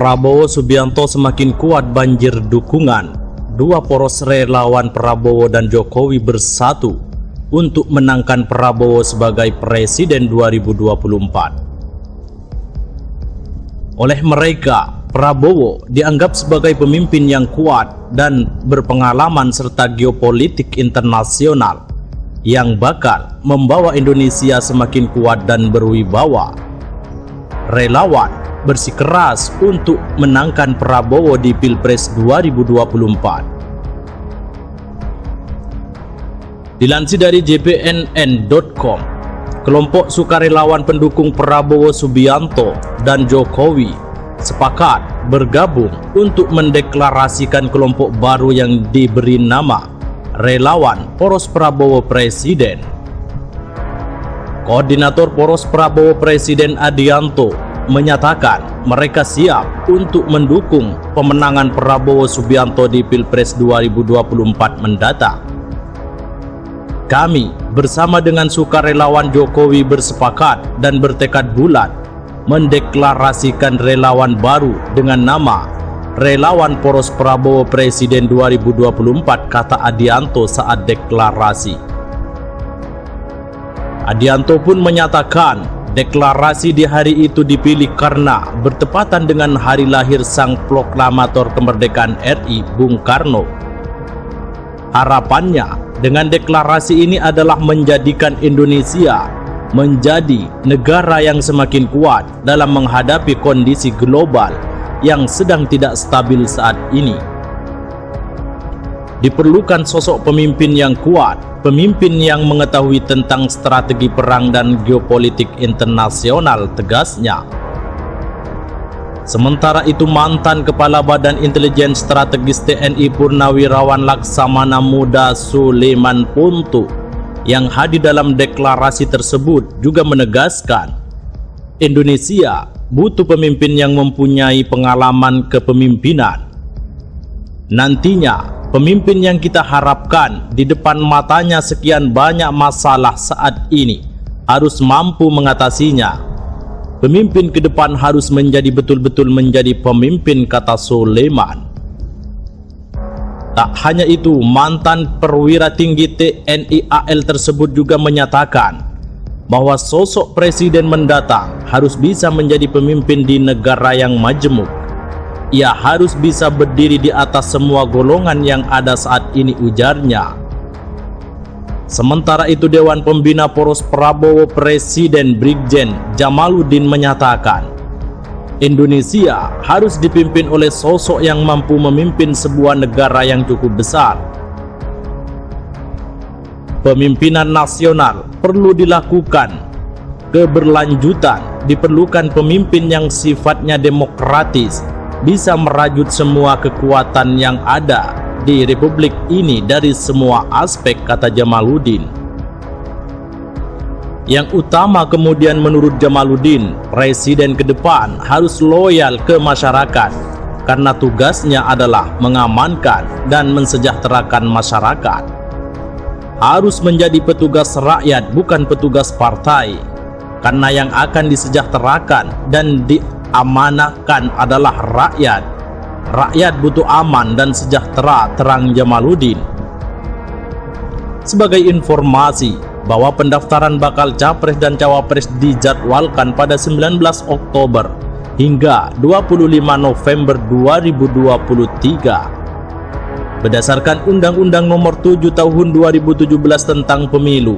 Prabowo Subianto semakin kuat banjir dukungan. Dua poros relawan Prabowo dan Jokowi bersatu untuk menangkan Prabowo sebagai Presiden 2024. Oleh mereka, Prabowo dianggap sebagai pemimpin yang kuat dan berpengalaman serta geopolitik internasional yang bakal membawa Indonesia semakin kuat dan berwibawa. Relawan bersikeras untuk menangkan Prabowo di Pilpres 2024. Dilansir dari jpnn.com, kelompok sukarelawan pendukung Prabowo Subianto dan Jokowi sepakat bergabung untuk mendeklarasikan kelompok baru yang diberi nama Relawan Poros Prabowo Presiden. Koordinator Poros Prabowo Presiden Adianto menyatakan mereka siap untuk mendukung pemenangan Prabowo Subianto di Pilpres 2024 mendatang. Kami bersama dengan sukarelawan Jokowi bersepakat dan bertekad bulat mendeklarasikan relawan baru dengan nama Relawan Poros Prabowo Presiden 2024, kata Adianto saat deklarasi. Adianto pun menyatakan deklarasi di hari itu dipilih karena bertepatan dengan hari lahir sang proklamator kemerdekaan RI, Bung Karno. Harapannya dengan deklarasi ini adalah menjadikan Indonesia menjadi negara yang semakin kuat dalam menghadapi kondisi global yang sedang tidak stabil saat ini. Diperlukan sosok pemimpin yang kuat, pemimpin yang mengetahui tentang strategi perang dan geopolitik internasional, tegasnya. Sementara itu, mantan Kepala Badan Intelijen Strategis TNI Purnawirawan Laksamana Muda Suleman Ponto yang hadir dalam deklarasi tersebut juga menegaskan Indonesia butuh pemimpin yang mempunyai pengalaman kepemimpinan. Nantinya, pemimpin yang kita harapkan di depan matanya sekian banyak masalah saat ini harus mampu mengatasinya. Pemimpin ke depan harus menjadi betul-betul menjadi pemimpin, kata Suleman. Tak hanya itu, mantan perwira tinggi TNI AL tersebut juga menyatakan bahwa sosok presiden mendatang harus bisa menjadi pemimpin di negara yang majemuk. Ia harus bisa berdiri di atas semua golongan yang ada saat ini, ujarnya. Sementara itu, Dewan Pembina Poros Prabowo Presiden Brigjen Jamaluddin menyatakan Indonesia harus dipimpin oleh sosok yang mampu memimpin sebuah negara yang cukup besar. Pemimpinan nasional perlu dilakukan keberlanjutan, diperlukan pemimpin yang sifatnya demokratis, bisa merajut semua kekuatan yang ada di republik ini dari semua aspek, kata Jamaluddin. Yang utama kemudian menurut Jamaluddin, presiden ke depan harus loyal ke masyarakat karena tugasnya adalah mengamankan dan mensejahterakan masyarakat. Harus menjadi petugas rakyat, bukan petugas partai, karena yang akan disejahterakan dan diamanahkan adalah rakyat. Rakyat butuh aman dan sejahtera, terang Jamaluddin. Sebagai informasi bahwa pendaftaran bakal capres dan cawapres dijadwalkan pada 19 Oktober hingga 25 November 2023. Berdasarkan Undang-Undang Nomor 7 Tahun 2017 tentang Pemilu,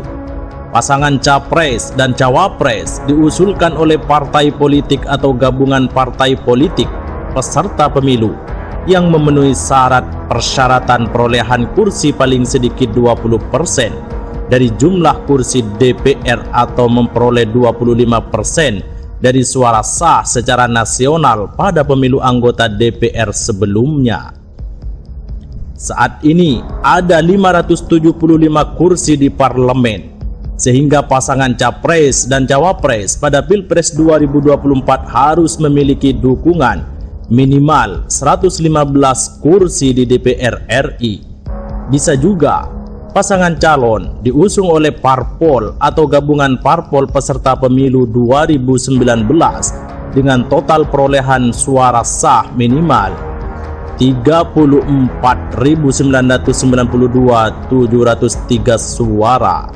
pasangan capres dan cawapres diusulkan oleh partai politik atau gabungan partai politik peserta pemilu yang memenuhi syarat persyaratan perolehan kursi paling sedikit 20% dari jumlah kursi DPR atau memperoleh 25% dari suara sah secara nasional pada pemilu anggota DPR sebelumnya. Saat ini ada 575 kursi di parlemen, sehingga pasangan capres dan cawapres pada Pilpres 2024 harus memiliki dukungan minimal 115 kursi di DPR RI. Bisa juga pasangan calon diusung oleh parpol atau gabungan parpol peserta pemilu 2019 dengan total perolehan suara sah minimal 34.992.703 suara.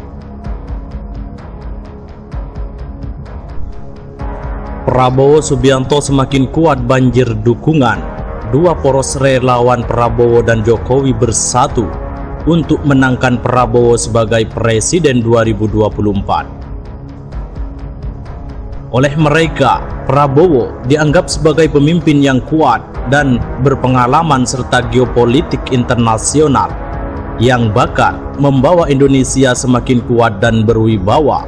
Prabowo Subianto semakin kuat banjir dukungan. Dua poros relawan Prabowo dan Jokowi bersatu untuk menangkan Prabowo sebagai Presiden 2024. Oleh mereka, Prabowo dianggap sebagai pemimpin yang kuat dan berpengalaman serta geopolitik internasional yang bakal membawa Indonesia semakin kuat dan berwibawa.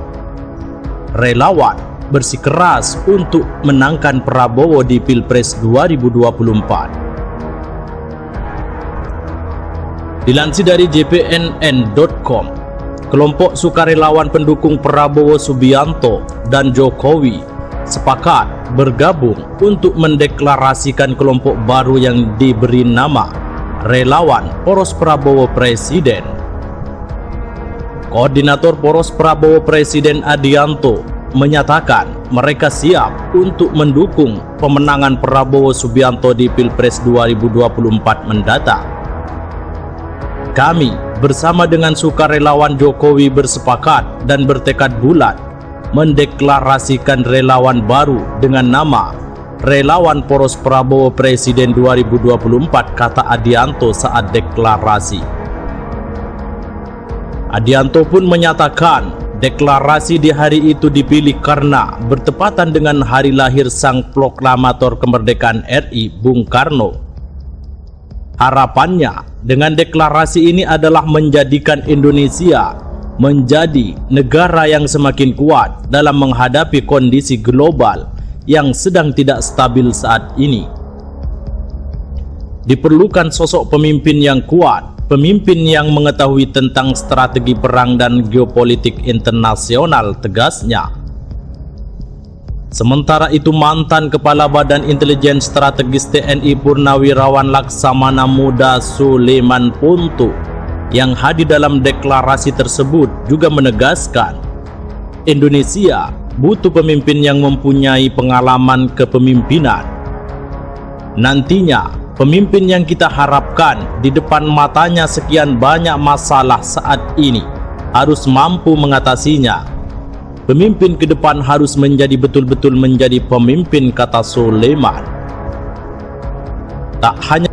Relawan bersikeras untuk menangkan Prabowo di Pilpres 2024. Dilansir dari jpnn.com, kelompok sukarelawan pendukung Prabowo Subianto dan Jokowi sepakat bergabung untuk mendeklarasikan kelompok baru yang diberi nama Relawan Poros Prabowo Presiden. Koordinator Poros Prabowo Presiden Adianto menyatakan mereka siap untuk mendukung pemenangan Prabowo Subianto di Pilpres 2024 mendatang. Kami bersama dengan sukarelawan Jokowi bersepakat dan bertekad bulat mendeklarasikan relawan baru dengan nama Relawan Poros Prabowo Presiden 2024, kata Adianto saat deklarasi. Adianto pun menyatakan deklarasi di hari itu dipilih karena bertepatan dengan hari lahir sang proklamator kemerdekaan RI, Bung Karno. Harapannya dengan deklarasi ini adalah menjadikan Indonesia menjadi negara yang semakin kuat dalam menghadapi kondisi global yang sedang tidak stabil saat ini. Diperlukan sosok pemimpin yang kuat, pemimpin yang mengetahui tentang strategi perang dan geopolitik internasional, tegasnya. Sementara itu, mantan Kepala Badan Intelijen Strategis TNI Purnawirawan Laksamana Muda Suleman Ponto yang hadir dalam deklarasi tersebut juga menegaskan Indonesia butuh pemimpin yang mempunyai pengalaman kepemimpinan. Nantinya, pemimpin yang kita harapkan di depan matanya sekian banyak masalah saat ini harus mampu mengatasinya. Pemimpin ke depan harus menjadi betul-betul menjadi pemimpin, kata Suleman. Tak hanya